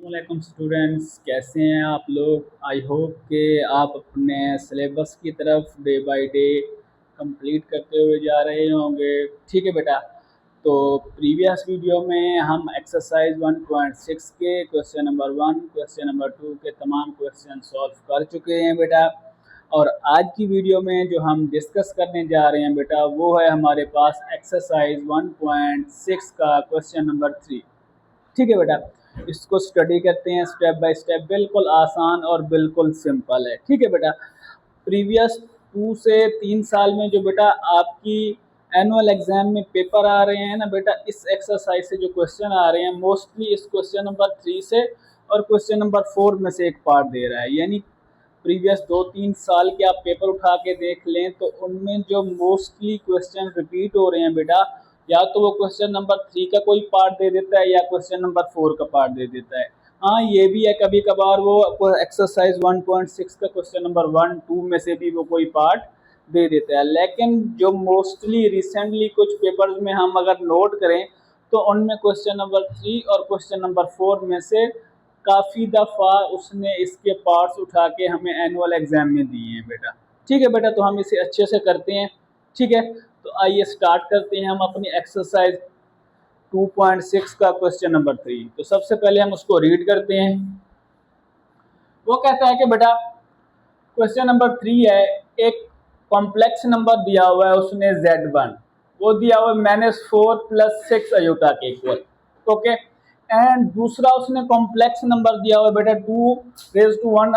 वालेकुम स्टूडेंट्स, कैसे हैं आप लोग। आई होप कि आप अपने सिलेबस की तरफ डे बाय डे कंप्लीट करते हुए जा रहे होंगे। ठीक है बेटा, तो प्रीवियस वीडियो में हम एक्सरसाइज 1.6 के क्वेश्चन नंबर 1, क्वेश्चन नंबर 2 के तमाम क्वेश्चन सॉल्व कर चुके हैं बेटा। और आज की वीडियो में जो हम डिस्कस करने जा रहे हैं बेटा, वो है हमारे पास एक्सरसाइज 1.6 का क्वेश्चन नंबर 3। ठीक है बेटा, इसको स्टडी करते हैं स्टेप बाय स्टेप। बिल्कुल आसान और बिल्कुल सिंपल है। ठीक है बेटा, प्रीवियस 2 से 3 साल में जो बेटा आपकी एनुअल एग्जाम में पेपर आ रहे हैं ना बेटा, इस एक्सरसाइज से जो क्वेश्चन आ रहे हैं मोस्टली इस क्वेश्चन नंबर 3 से और क्वेश्चन नंबर 4 में से एक पार्ट दे रहा है। यानी प्रीवियस 2-3 साल के आप पेपर उठा के देख लें तो उनमें जो मोस्टली क्वेश्चन रिपीट हो रहे हैं बेटा, या तो वो क्वेश्चन नंबर 3 का कोई पार्ट दे देता है या क्वेश्चन नंबर 4 का पार्ट दे देता है। हाँ, ये भी है कभी कभार वो एक्सरसाइज 1.6 का क्वेश्चन नंबर 1-2 में से भी वो कोई पार्ट दे देता है। लेकिन जो मोस्टली रिसेंटली कुछ पेपर्स में हम अगर नोट करें तो उनमें क्वेश्चन नंबर 3 और क्वेश्चन नंबर 4 में से काफ़ी दफ़ा उसने इसके पार्ट्स उठा के हमें एनुअल एग्जाम में दिए हैं बेटा। ठीक है बेटा, तो हम इसे अच्छे से करते हैं। ठीक है, तो आइए स्टार्ट करते हैं हम अपनी एक्सरसाइज 2.6 का क्वेश्चन नंबर 3। तो सबसे पहले हम उसको रीड करते हैं। वो कहता है कि बेटा क्वेश्चन नंबर 3 है, एक कॉम्प्लेक्स नंबर दिया हुआ है उसने Z1, वो दिया हुआ है -4 + 6 अयोटा के इक्वल। ओके, एंड दूसरा उसने कॉम्प्लेक्स नंबर दिया हुआ है बेटा 2⁻²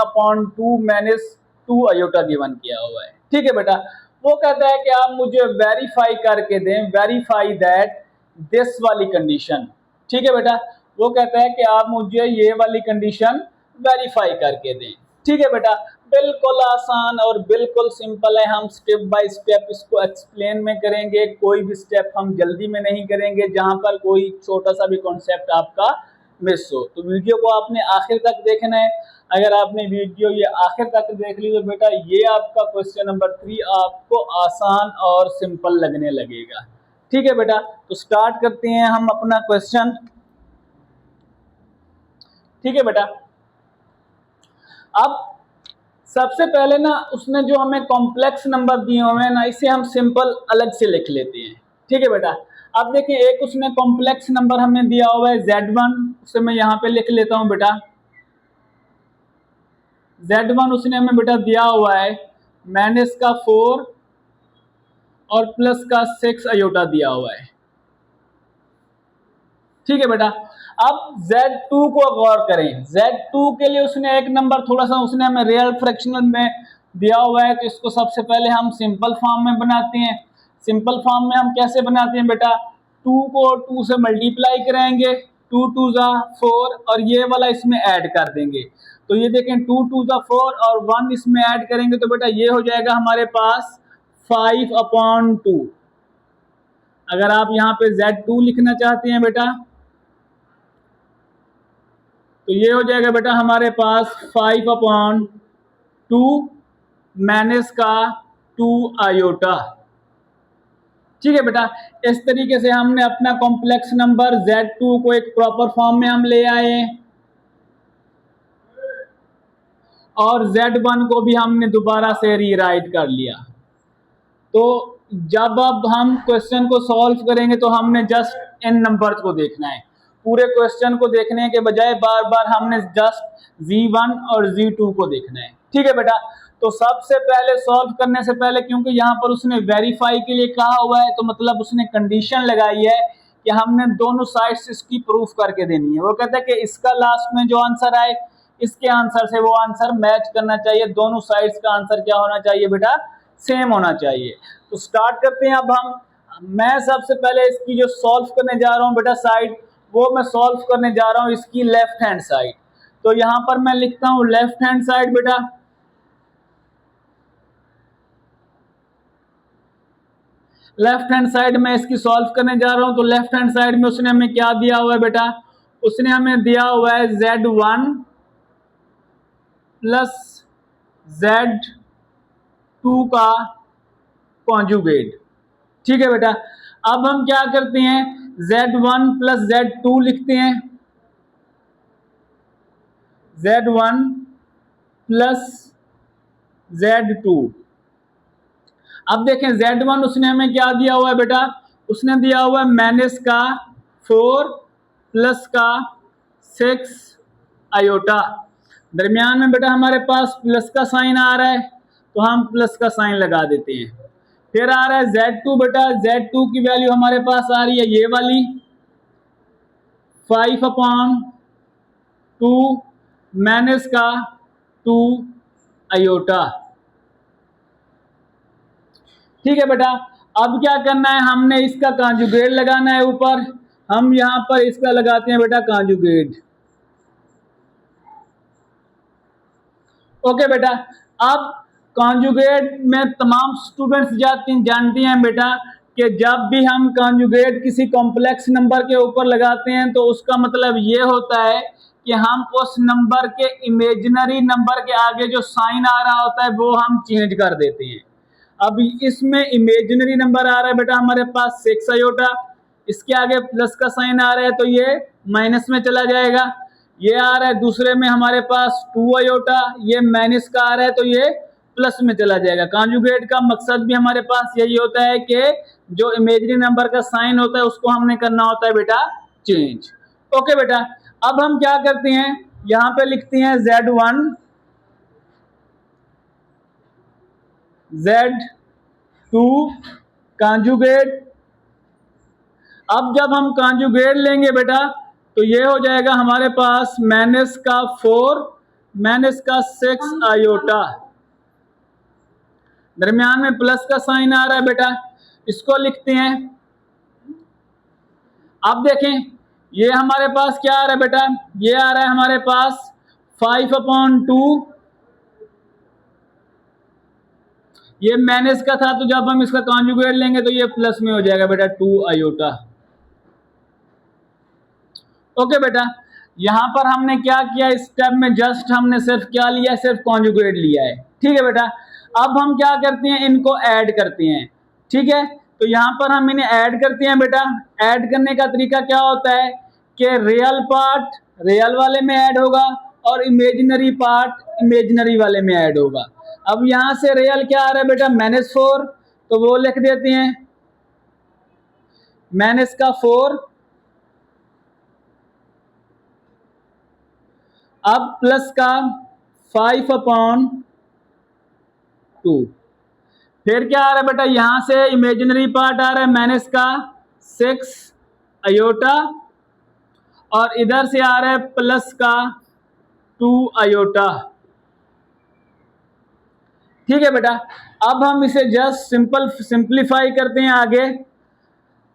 -2 अयोटा गिवन किया हुआ है। ठीक है बेटा, वो कहता है कि आप मुझे वेरीफाई करके दें, वेरीफाई दैट दिस वाली कंडीशन। ठीक है बेटा, वो कहता है कि आप मुझे ये वाली कंडीशन वेरीफाई करके दें। ठीक है बेटा, बिल्कुल आसान और बिल्कुल सिंपल है। हम स्टेप बाय स्टेप इसको एक्सप्लेन में करेंगे। कोई भी स्टेप हम जल्दी में नहीं करेंगे जहां पर कोई छोटा सा भी कॉन्सेप्ट आपका मिस हो। तो वीडियो को आपने आखिर तक देखना है। अगर आपने वीडियो ये आखिर तक देख ली तो बेटा ये आपका क्वेश्चन नंबर 3 आपको आसान और सिंपल लगने लगेगा। ठीक है बेटा, तो स्टार्ट करते हैं हम अपना क्वेश्चन। ठीक है बेटा, अब सबसे पहले ना उसने जो हमें कॉम्प्लेक्स नंबर दिए हुए हैं ना, इसे हम सिंपल अलग से लिख लेते हैं। ठीक है बेटा, अब देखिए एक उसने कॉम्प्लेक्स नंबर हमें दिया हुआ है Z1, उसे मैं यहाँ पे लिख लेता हूँ बेटा। Z1 उसने हमें बेटा दिया हुआ है -4 और +6 अयोटा दिया हुआ है। ठीक है बेटा, अब Z2 को गौर करें। Z2 के लिए उसने एक नंबर थोड़ा सा उसने हमें रियल फ्रैक्शनल में दिया हुआ है, तो इसको सबसे पहले हम सिंपल फॉर्म में बनाते हैं। सिंपल फॉर्म में हम कैसे बनाते हैं बेटा, 2 को 2 से मल्टीप्लाई करेंगे, 2 2 ज़ा 4 और ये वाला इसमें ऐड कर देंगे। तो ये देखें 2 2 ज़ा 4 और 1 इसमें ऐड करेंगे तो बेटा ये हो जाएगा हमारे पास 5/2। अगर आप यहाँ पे Z2 लिखना चाहते हैं बेटा तो ये हो जाएगा बेटा हमारे पास 5/2 -2 अयोटा। ठीक है बेटा, इस तरीके से हमने अपना कॉम्प्लेक्स नंबर Z2 को एक प्रॉपर फॉर्म में हम ले आए और Z1 को भी हमने दोबारा से रीराइट कर लिया। तो जब अब हम क्वेश्चन को सॉल्व करेंगे तो हमने जस्ट इन नंबर्स को देखना है। पूरे क्वेश्चन को देखने के बजाय बार बार हमने जस्ट Z1 और Z2 को देखना है। ठीक है बेटा, तो सबसे पहले सॉल्व करने से पहले क्योंकि यहाँ पर उसने वेरीफाई के लिए कहा हुआ है तो मतलब उसने कंडीशन लगाई है कि हमने दोनों साइड्स इसकी प्रूफ करके देनी है। वो कहता है कि इसका लास्ट में जो आंसर आए इसके आंसर से वो आंसर मैच करना चाहिए। दोनों साइड्स का आंसर क्या होना चाहिए बेटा, सेम होना चाहिए। तो स्टार्ट करते हैं अब हम। मैं सबसे पहले इसकी जो सॉल्व करने जा रहा हूँ बेटा साइड, वो मैं सॉल्व करने जा रहा हूँ इसकी लेफ्ट हैंड साइड। तो यहाँ पर मैं लिखता हूँ लेफ्ट हैंड साइड बेटा। लेफ्ट हैंड साइड में इसकी सॉल्व करने जा रहा हूँ। तो लेफ्ट हैंड साइड में उसने हमें क्या दिया हुआ है बेटा, उसने हमें दिया हुआ है Z1 + Z2 का कॉन्जुगेट। ठीक है बेटा, अब हम क्या करते हैं, Z1 + Z2 लिखते हैं। Z1 plus Z2। अब देखें Z1 उसने हमें क्या दिया हुआ है बेटा, उसने दिया हुआ है माइनस का 4 प्लस का 6 आयोटा। दरमियान में बेटा हमारे पास प्लस का साइन आ रहा है तो हम प्लस का साइन लगा देते हैं। फिर आ रहा है Z2 बेटा, Z2 की वैल्यू हमारे पास आ रही है ये वाली 5/2 माइनस का 2 आयोटा। ठीक है बेटा, अब क्या करना है, हमने इसका कॉन्जुगेट लगाना है ऊपर। हम यहां पर इसका लगाते हैं बेटा कॉन्जुगेट। ओके बेटा, अब कॉन्जुगेट में तमाम स्टूडेंट्स जानती हैं बेटा कि जब भी हम कॉन्जुगेट किसी कॉम्प्लेक्स नंबर के ऊपर लगाते हैं तो उसका मतलब ये होता है कि हम उस नंबर के इमेजिनरी नंबर के आगे जो साइन आ रहा होता है वो हम चेंज कर देते हैं। अब इसमें इमेजिनरी नंबर आ रहा है बेटा हमारे पास 6 आयोटा, इसके आगे प्लस का साइन आ रहा है तो ये माइनस में चला जाएगा। ये आ रहा है दूसरे में हमारे पास 2 आयोटा, ये माइनस का आ रहा है तो ये प्लस में चला जाएगा। कॉन्जुगेट का मकसद भी हमारे पास यही होता है कि जो इमेजिनरी नंबर का साइन होता है उसको हमने करना होता है बेटा चेंज। ओके बेटा, अब हम क्या करते हैं, यहां पे लिखते हैं Z1 Z2 कॉन्जुगेट। अब जब हम कॉन्जुगेट लेंगे बेटा तो ये हो जाएगा हमारे पास माइनस का 4 माइनस का 6 आयोटा, दरमियान में प्लस का साइन आ रहा है बेटा, इसको लिखते हैं। अब देखें ये हमारे पास क्या आ रहा है बेटा, ये आ रहा है हमारे पास 5/2, ये माइनस का था तो जब हम इसका कॉन्जुगेट लेंगे तो ये प्लस में हो जाएगा बेटा 2 आयोटा। ओके बेटा, यहां पर हमने क्या किया, इस स्टेप में जस्ट हमने सिर्फ क्या लिया है, सिर्फ कॉन्जुगेट लिया है। ठीक है बेटा, अब हम क्या करते हैं, इनको ऐड करते हैं। ठीक है, तो यहां पर हम इन्हें ऐड करते हैं बेटा। ऐड करने का तरीका क्या होता है कि रियल पार्ट रियल वाले में ऐड होगा और इमेजिनरी पार्ट इमेजिनरी वाले में ऐड होगा। अब यहां से रियल क्या आ रहा है बेटा, -4, तो वो लिख देते हैं माइनस का 4, अब प्लस का 5/2। फिर क्या आ रहा है बेटा, यहां से इमेजिनरी पार्ट आ रहा है माइनस का 6 आयोटा और इधर से आ रहा है प्लस का 2 आयोटा। ठीक है बेटा, अब हम इसे जस्ट सिंपलीफाई करते हैं आगे।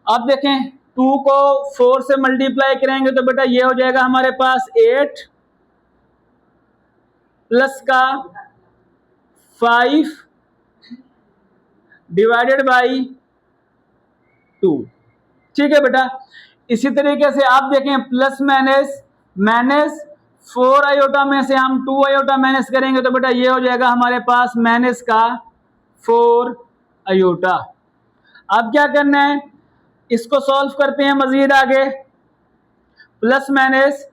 अब देखें 2 को 4 से मल्टीप्लाई करेंगे तो बेटा ये हो जाएगा हमारे पास 8 प्लस का 5 डिवाइडेड बाई 2। ठीक है बेटा, इसी तरीके से आप देखें प्लस माइनस 4 आयोटा में से हम 2 आयोटा माइनस करेंगे तो बेटा ये हो जाएगा हमारे पास माइनस का 4 आयोटा। अब क्या करना है, इसको सॉल्व करते हैं मजीद आगे। प्लस माइनस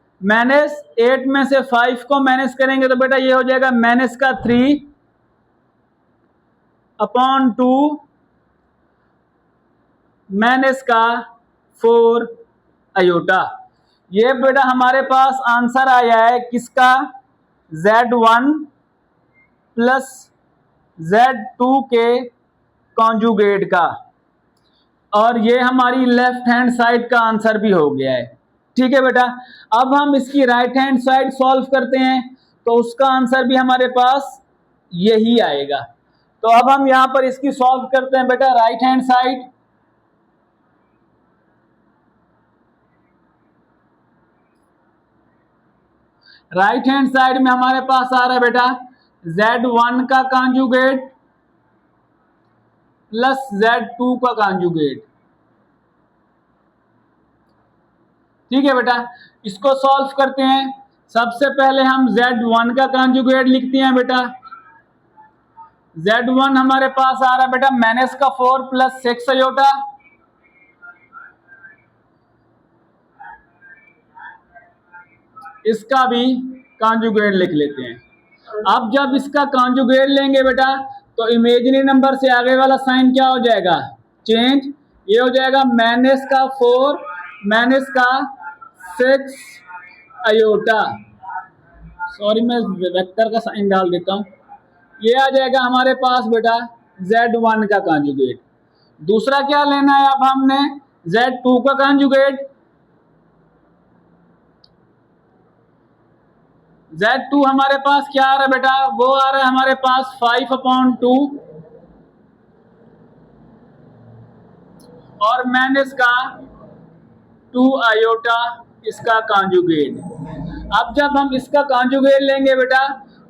8 में से 5 को माइनस करेंगे तो बेटा ये हो जाएगा माइनस का 3/2 माइनस का 4 आयोटा। ये बेटा हमारे पास आंसर आया है किसका, Z1 प्लस Z2 के कॉन्जुगेट का, और ये हमारी लेफ्ट हैंड साइड का आंसर भी हो गया है। ठीक है बेटा, अब हम इसकी राइट हैंड साइड सॉल्व करते हैं तो उसका आंसर भी हमारे पास यही आएगा। तो अब हम यहां पर इसकी सॉल्व करते हैं बेटा right hand side. Right hand side में हमारे पास आ रहा है बेटा Z1 का कॉन्जुगेट प्लस Z2 का कॉन्जुगेट। ठीक है बेटा, इसको सॉल्व करते हैं। सबसे पहले हम Z1 का कॉन्जुगेट लिखते हैं बेटा। Z1 हमारे पास आ रहा है बेटा माइनस का 4 प्लस 6 आयोटा, इसका भी कॉन्जुगेट लिख लेते हैं। अब जब इसका कॉन्जुगेट लेंगे बेटा तो इमेजिनरी नंबर से आगे वाला साइन क्या हो जाएगा, चेंज। ये हो जाएगा माइनस का 4 माइनस का 6 अयोटा, सॉरी मैं वेक्टर का साइन डाल देता हूँ। ये आ जाएगा हमारे पास बेटा Z1 का कॉन्जुगेट। दूसरा क्या लेना है अब हमने, Z2 का कॉन्जुगेट। Z2 हमारे पास क्या आ रहा है बेटा, वो आ रहा है हमारे पास 5/2 और माइनस का 2 आयोटा इसका कॉन्जुगेट। अब जब हम इसका कॉन्जुगेट लेंगे बेटा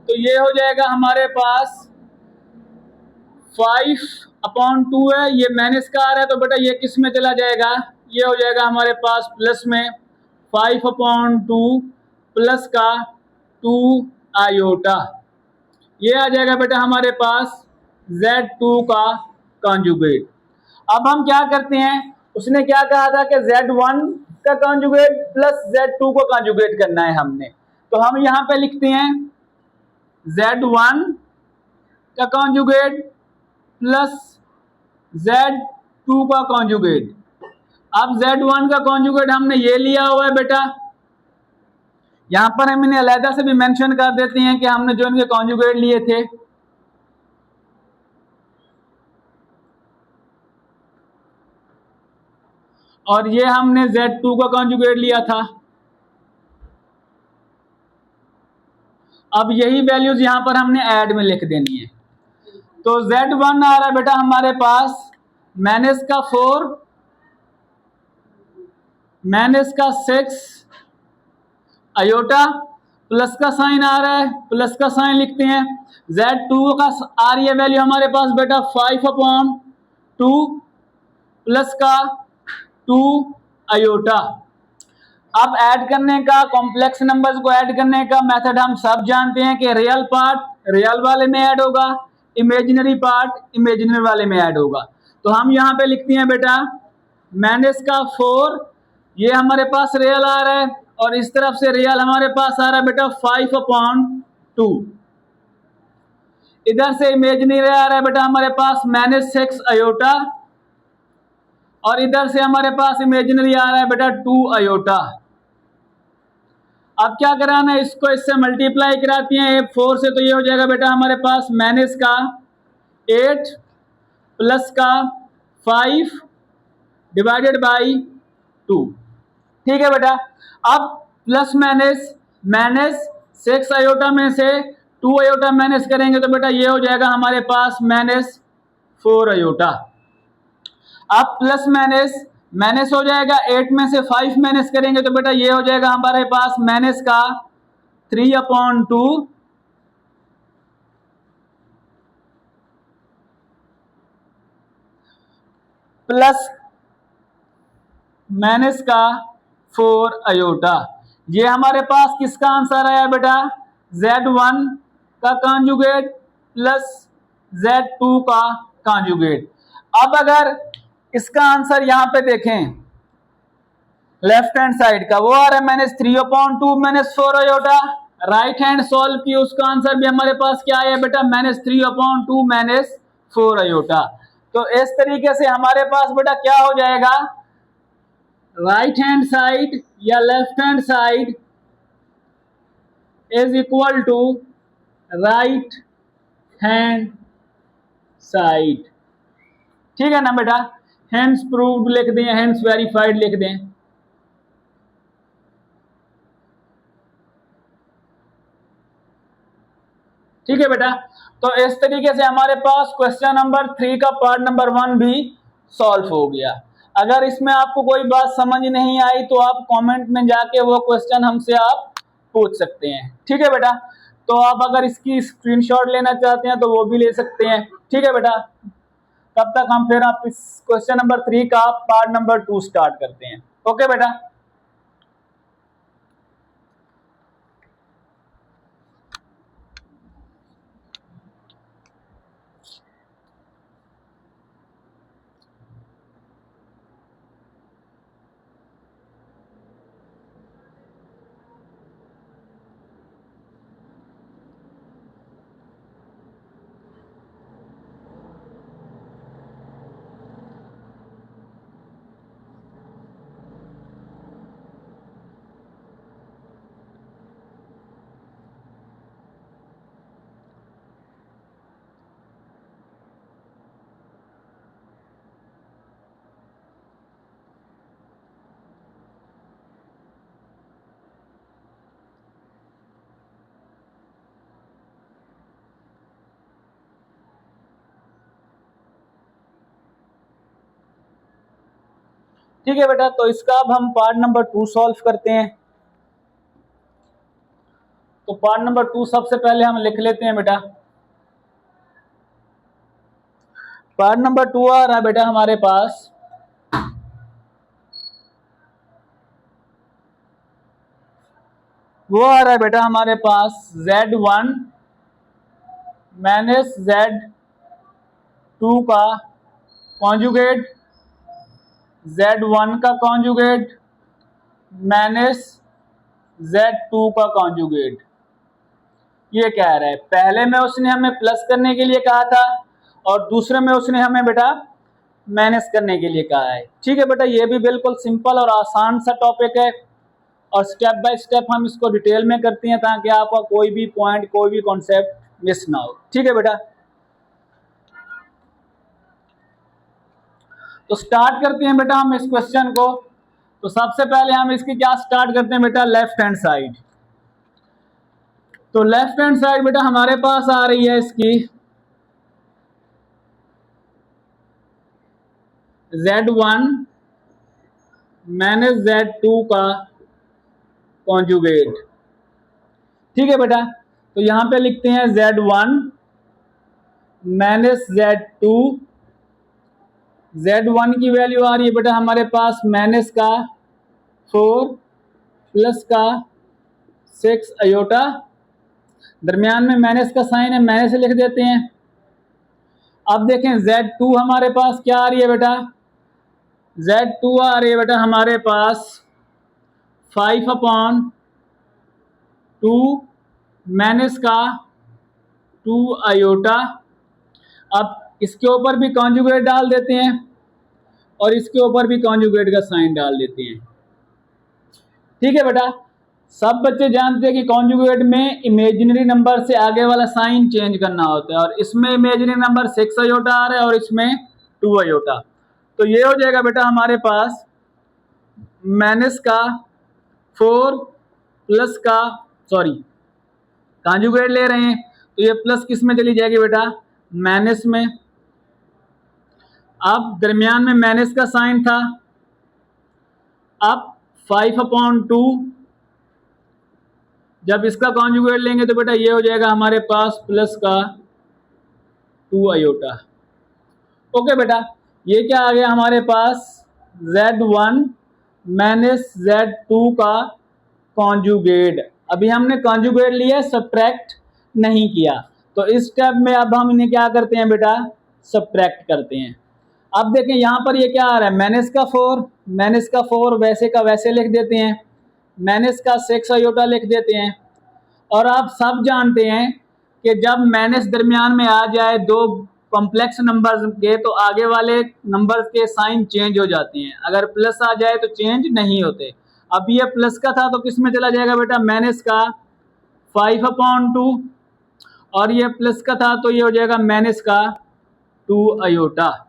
तो ये हो जाएगा हमारे पास 5/2 है, ये माइनस का आ रहा है तो बेटा ये किस में चला जाएगा, ये हो जाएगा हमारे पास प्लस में 5/2 प्लस का 2 आयोटा। ये आ जाएगा बेटा हमारे पास Z2 का कॉन्जुगेट। अब हम क्या करते हैं, उसने क्या कहा था कि Z1 का कॉन्जुगेट प्लस Z2 को कॉन्जुगेट करना है हमने, तो हम यहां पे लिखते हैं Z1 का कॉन्जुगेट प्लस Z2 का कॉन्जुगेट। अब Z1 का कॉन्जुगेट हमने ये लिया हुआ है बेटा, यहां पर हम इन्हें अलग से भी मेंशन कर देते हैं कि हमने जो इनके कॉन्जुगेट लिए थे। और ये हमने Z2 का कॉन्जुगेट लिया था। अब यही वैल्यूज यहां पर हमने ऐड में लिख देनी है। तो Z1 आ रहा है बेटा हमारे पास माइनस का 4 माइनस का 6 अयोटा, प्लस का साइन आ रहा है, प्लस का साइन लिखते हैं। Z2 का आ रही है वैल्यू हमारे पास बेटा 5/2 प्लस का 2 अयोटा। अब ऐड करने का, कॉम्प्लेक्स नंबर्स को ऐड करने का मेथड हम सब जानते हैं कि रियल पार्ट रियल वाले में ऐड होगा, इमेजिनरी पार्ट इमेजिनरी वाले में ऐड होगा। तो हम यहां पे लिखते हैं बेटा माइनस का 4, ये हमारे पास रियल आ रहा है और इस तरफ से रियल हमारे पास आ रहा है बेटा 5/2। इधर से इमेजिनरी आ रहा है बेटा हमारे पास -6 अयोटा और इधर से हमारे पास इमेजिनरी आ रहा है बेटा 2 अयोटा। अब क्या कराना है, इसको इससे मल्टीप्लाई कराती हैं 4 से, तो ये हो जाएगा बेटा हमारे पास माइनस का 8 प्लस का 5 डिवाइडेड बाई 2। ठीक है बेटा। अब प्लस माइनस माइनस 6 अयोटा में से 2 अयोटा माइनस करेंगे तो बेटा ये हो जाएगा हमारे पास -4 अयोटा। अब प्लस माइनस माइनस हो जाएगा, 8 में से 5 माइनस करेंगे तो बेटा ये हो जाएगा हमारे पास माइनस का 3/2 प्लस माइनस का 4 अयोटा। ये हमारे पास किसका आंसर आया बेटा, Z1 का कॉन्जुगेट प्लस Z2 का कॉन्जुगेट। अब अगर इसका आंसर यहां पे देखें लेफ्ट हैंड साइड का, वो आ रहा है -3/2 -4 अयोटा। राइट हैंड सॉल्व की, उसका आंसर भी हमारे पास क्या आया बेटा -3/2 -4 अयोटा। तो इस तरीके से हमारे पास बेटा क्या हो जाएगा, राइट हैंड साइड या left hand side is equal to right hand side. ठीक है ना बेटा, हैंड्स प्रूव्ड लिख दें, हैंड्स वेरीफाइड लिख दें। ठीक है बेटा, तो इस तरीके से हमारे पास क्वेश्चन नंबर 3 का पार्ट नंबर 1 भी सॉल्व हो गया। अगर इसमें आपको कोई बात समझ नहीं आई तो आप कमेंट में जाके वो क्वेश्चन हमसे आप पूछ सकते हैं। ठीक है बेटा, तो आप अगर इसकी स्क्रीनशॉट लेना चाहते हैं तो वो भी ले सकते हैं। ठीक है बेटा, तब तक हम फिर आप इस क्वेश्चन नंबर 3 का पार्ट नंबर 2 स्टार्ट करते हैं। ओके बेटा। ठीक है बेटा, तो इसका अब हम पार्ट नंबर 2 सॉल्व करते हैं। तो पार्ट नंबर 2 सबसे पहले हम लिख लेते हैं बेटा। पार्ट नंबर 2 आ रहा है बेटा हमारे पास, वो आ रहा है बेटा हमारे पास Z1 माइनस Z2 का कॉन्जुगेट, Z1 का कॉन्जुगेट माइनस Z2 का कॉन्जुगेट। ये कह रहा है, पहले में उसने हमें प्लस करने के लिए कहा था और दूसरे में उसने हमें बेटा माइनस करने के लिए कहा है। ठीक है बेटा, ये भी बिल्कुल सिंपल और आसान सा टॉपिक है और स्टेप बाय स्टेप हम इसको डिटेल में करते हैं ताकि आपका कोई भी पॉइंट, कोई भी कॉन्सेप्ट मिस ना हो। ठीक है बेटा, तो स्टार्ट करते हैं बेटा हम इस क्वेश्चन को। तो सबसे पहले हम इसकी क्या स्टार्ट करते हैं बेटा, लेफ्ट हैंड साइड। तो लेफ्ट हैंड साइड बेटा हमारे पास आ रही है इसकी Z1 माइनस Z2 का कॉन्जुगेट। ठीक है बेटा, तो यहां पे लिखते हैं Z1 माइनस Z2। Z1 की वैल्यू आ रही है बेटा हमारे पास माइनस का 4 प्लस का 6 अयोटा, दरमियान में माइनस का साइन है, माइनस से लिख देते हैं। अब देखें Z2 हमारे पास क्या आ रही है बेटा, Z2 आ रही है बेटा हमारे पास 5/2 माइनस का 2 अयोटा। अब इसके ऊपर भी कॉन्जुगेट डाल देते हैं और इसके ऊपर भी कॉन्जुगेट का साइन डाल देते हैं। ठीक है बेटा, सब बच्चे जानते हैं कि कॉन्जुगेट में इमेजिनरी नंबर से आगे वाला साइन चेंज करना होता है और इसमें इमेजिनरी नंबर 6 अयोटा आ रहा है और इसमें 2 अयोटा। तो ये हो जाएगा बेटा हमारे पास माइनस का 4 प्लस का, सॉरी कॉन्जुगेट ले रहे हैं तो ये प्लस किस में चली जाएगी बेटा, माइनस में। अब दरमियान में माइनस का साइन था, अब 5/2 जब इसका कॉन्जुगेट लेंगे तो बेटा ये हो जाएगा हमारे पास प्लस का 2 अयोटा। ओके बेटा, ये क्या आ गया हमारे पास, Z1 माइनस Z2 का कॉन्जुगेट। अभी हमने कॉन्जुगेट लिया, सब्ट्रैक्ट नहीं किया। तो इस स्टेप में अब हम इन्हें क्या करते हैं बेटा, सब्ट्रैक्ट करते हैं। अब देखें यहाँ पर ये क्या आ रहा है, माइनस का 4, माइनस का 4 वैसे का वैसे लिख देते हैं, माइनस का 6 अयोटा लिख देते हैं। और आप सब जानते हैं कि जब माइनस दरमियान में आ जाए दो कॉम्प्लेक्स नंबर्स के तो आगे वाले नंबर के साइन चेंज हो जाते हैं, अगर प्लस आ जाए तो चेंज नहीं होते। अब ये प्लस का था तो किस में चला जाएगा बेटा, माइनस का 5/2 और ये प्लस का था तो ये हो जाएगा माइनस का 2 अयोटा।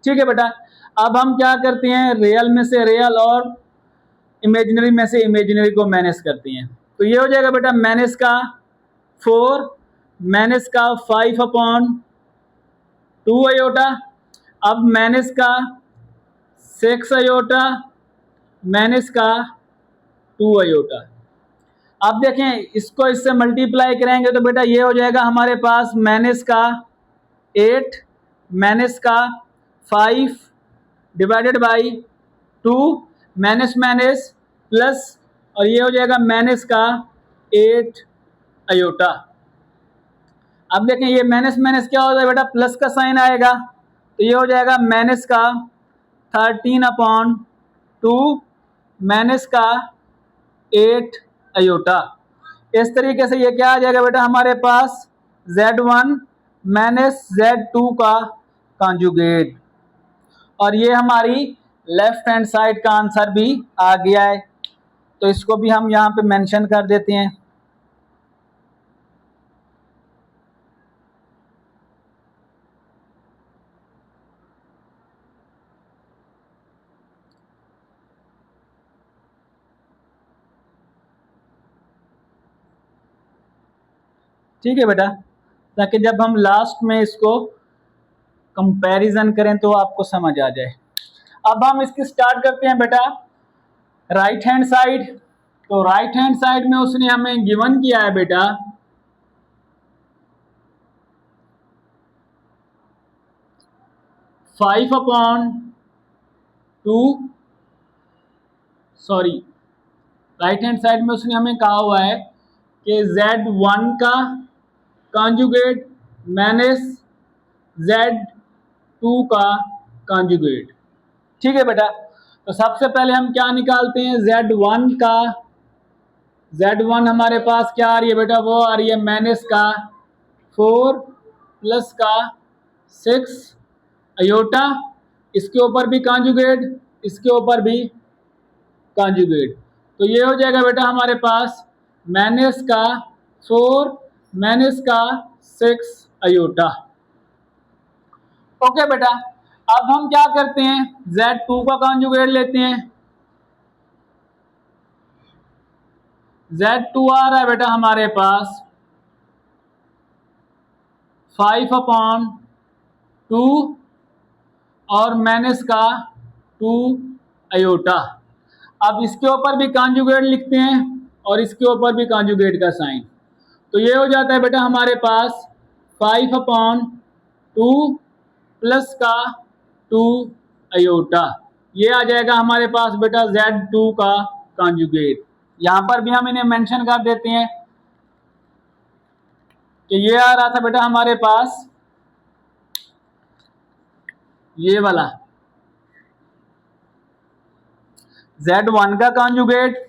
ठीक है बेटा, अब हम क्या करते हैं, रियल में से रियल और इमेजिनरी में से इमेजिनरी को माइनस करते हैं। तो ये हो जाएगा बेटा माइनस का 4 माइनस का 5/2 अयोटा, अब माइनस का 6 अयोटा माइनस का 2 अयोटा। अब देखें इसको इससे मल्टीप्लाई करेंगे तो बेटा ये हो जाएगा हमारे पास माइनस का 8 माइनस का 5 divided by 2 minus minus plus और ये हो जाएगा माइनस का 8 अयोटा। अब देखें ये माइनस माइनस क्या होता है बेटा, प्लस का साइन आएगा तो ये हो जाएगा माइनस का 13/2 माइनस का 8 अयोटा। इस तरीके से ये क्या आ जाएगा बेटा हमारे पास Z1 माइनस Z2 का कॉन्जुगेट। और ये हमारी लेफ्ट हैंड साइड का आंसर भी आ गया है, तो इसको भी हम यहाँ पे मेंशन कर देते हैं। ठीक है बेटा, ताकि जब हम लास्ट में इसको कंपैरिजन करें तो आपको समझ आ जाए। अब हम इसकी स्टार्ट करते हैं बेटा राइट हैंड साइड। तो राइट हैंड साइड में उसने हमें गिवन किया है बेटा 5/2 सॉरी राइट हैंड साइड में उसने हमें कहा हुआ है कि Z1 का कॉन्जुगेट माइनस Z2 का कॉन्जुगेट। ठीक है बेटा, तो सबसे पहले हम क्या निकालते हैं Z1 का। Z1 हमारे पास क्या आ रही है बेटा, वो आ रही है माइनस का 4 प्लस का 6 अयोटा, इसके ऊपर भी कॉन्जुगेट, इसके ऊपर भी कॉन्जुगेट। तो ये हो जाएगा बेटा हमारे पास माइनस का 4 माइनस का 6 अयोटा। ओके बेटा, अब हम क्या करते हैं Z2 का कॉन्जुगेट लेते हैं। Z2 आ रहा है बेटा हमारे पास 5/2 और माइनस का 2 अयोटा। अब इसके ऊपर भी कॉन्जुगेट लिखते हैं और इसके ऊपर भी कॉन्जुगेट का साइन। तो ये हो जाता है बेटा हमारे पास 5/2 प्लस का 2 अयोटा। ये आ जाएगा हमारे पास बेटा Z2 का कॉन्जुगेट। यहां पर भी हम इन्हें मेंशन कर देते हैं कि ये आ रहा था बेटा हमारे पास ये वाला Z1 का कॉन्जुगेट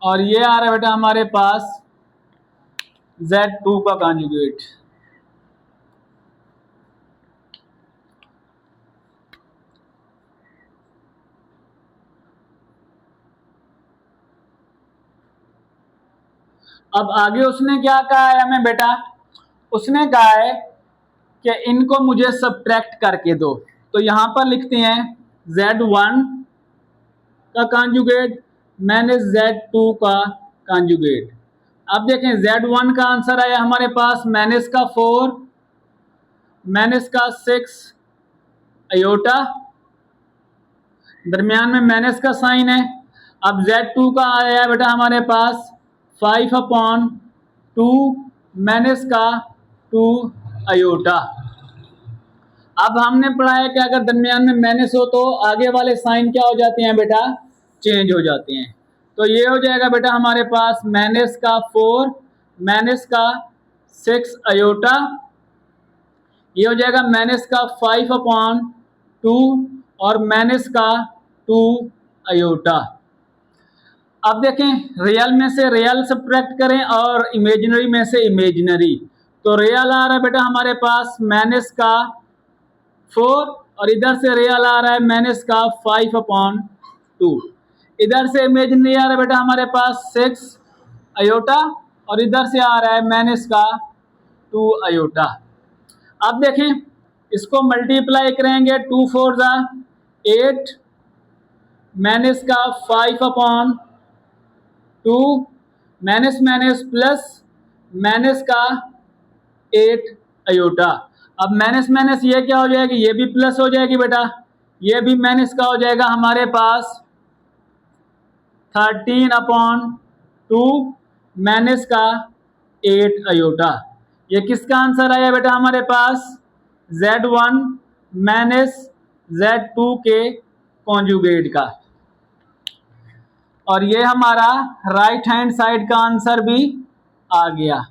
और ये आ रहा है बेटा हमारे पास Z2 का कॉन्जुगेट। अब आगे उसने क्या कहा है हमें बेटा, उसने कहा है कि इनको मुझे सब्ट्रैक्ट करके दो। तो यहां पर लिखते हैं Z1 का कॉन्जुगेट माइनस Z2 का कॉन्जुगेट। अब देखें Z1 का आंसर आया हमारे पास माइनस का 4 माइनस का 6 अयोटा, दरमियान में माइनस का साइन है। अब Z2 का आया बेटा हमारे पास 5/2 माइनस का 2 अयोटा। अब हमने पढ़ा है कि अगर दरमियान में माइनस हो तो आगे वाले साइन क्या हो जाते हैं बेटा, चेंज हो जाते हैं। तो ये हो जाएगा बेटा हमारे पास माइनस का 4 माइनस का 6 अयोटा, ये हो जाएगा माइनस का 5/2 और माइनस का 2 अयोटा। अब देखें रियल में से रियल सब्ट्रैक्ट करें और इमेजिनरी में से इमेजिनरी। तो रियल आ रहा है बेटा हमारे पास माइनस का 4 और इधर से रियल आ रहा है माइनस का 5/2। इधर से इमेजिनरी आ रहा है बेटा हमारे पास 6 अयोटा और इधर से आ रहा है माइनस का 2 अयोटा। अब देखें इसको मल्टीप्लाई करेंगे 2 4 जा 8 माइनस का 5/2 माइनस माइनस प्लस माइनस का 8 अयोटा। अब माइनस माइनस ये क्या हो जाएगी, ये भी प्लस हो जाएगी बेटा, ये भी माइनस का हो जाएगा हमारे पास 13/2 माइनस का 8 अयोटा। ये किसका आंसर आया बेटा हमारे पास, Z1 माइनस Z2 के कॉन्जुगेट का। और ये हमारा राइट हैंड साइड का आंसर भी आ गया।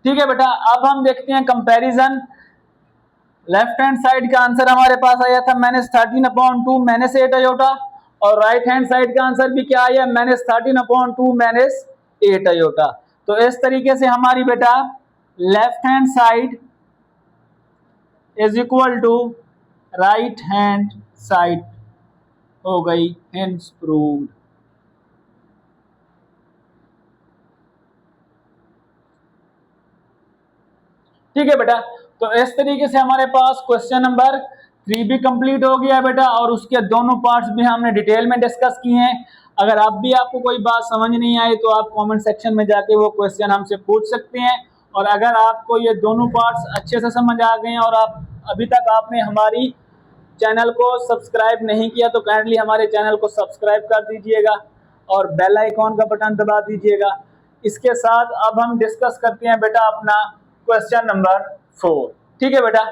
ठीक है बेटा, अब हम देखते हैं कंपैरिजन। लेफ्ट हैंड साइड का आंसर हमारे पास आया था -13/2 माइनस 8 अयोटा और राइट हैंड साइड का आंसर भी क्या आया -13/2 माइनस 8 अयोटा। तो इस तरीके से हमारी बेटा left hand side is equal to right hand side हो गई, हेंस प्रूव्ड। ठीक है बेटा, तो इस तरीके से हमारे पास क्वेश्चन नंबर 3 भी कंप्लीट हो गया बेटा, और उसके दोनों पार्ट्स भी हमने डिटेल में डिस्कस किए हैं। अगर अब भी आपको कोई बात समझ नहीं आई तो आप कमेंट सेक्शन में जाके वो क्वेश्चन हमसे पूछ सकते हैं। और अगर आपको ये दोनों पार्ट्स अच्छे से समझ आ गए हैं और आप अभी तक आपने हमारी चैनल को सब्सक्राइब नहीं किया तो काइंडली हमारे चैनल को सब्सक्राइब कर दीजिएगा और बेल आइकॉन का बटन दबा दीजिएगा। इसके साथ अब हम डिस्कस करते हैं बेटा अपना क्वेश्चन नंबर 4। ठीक है बेटा।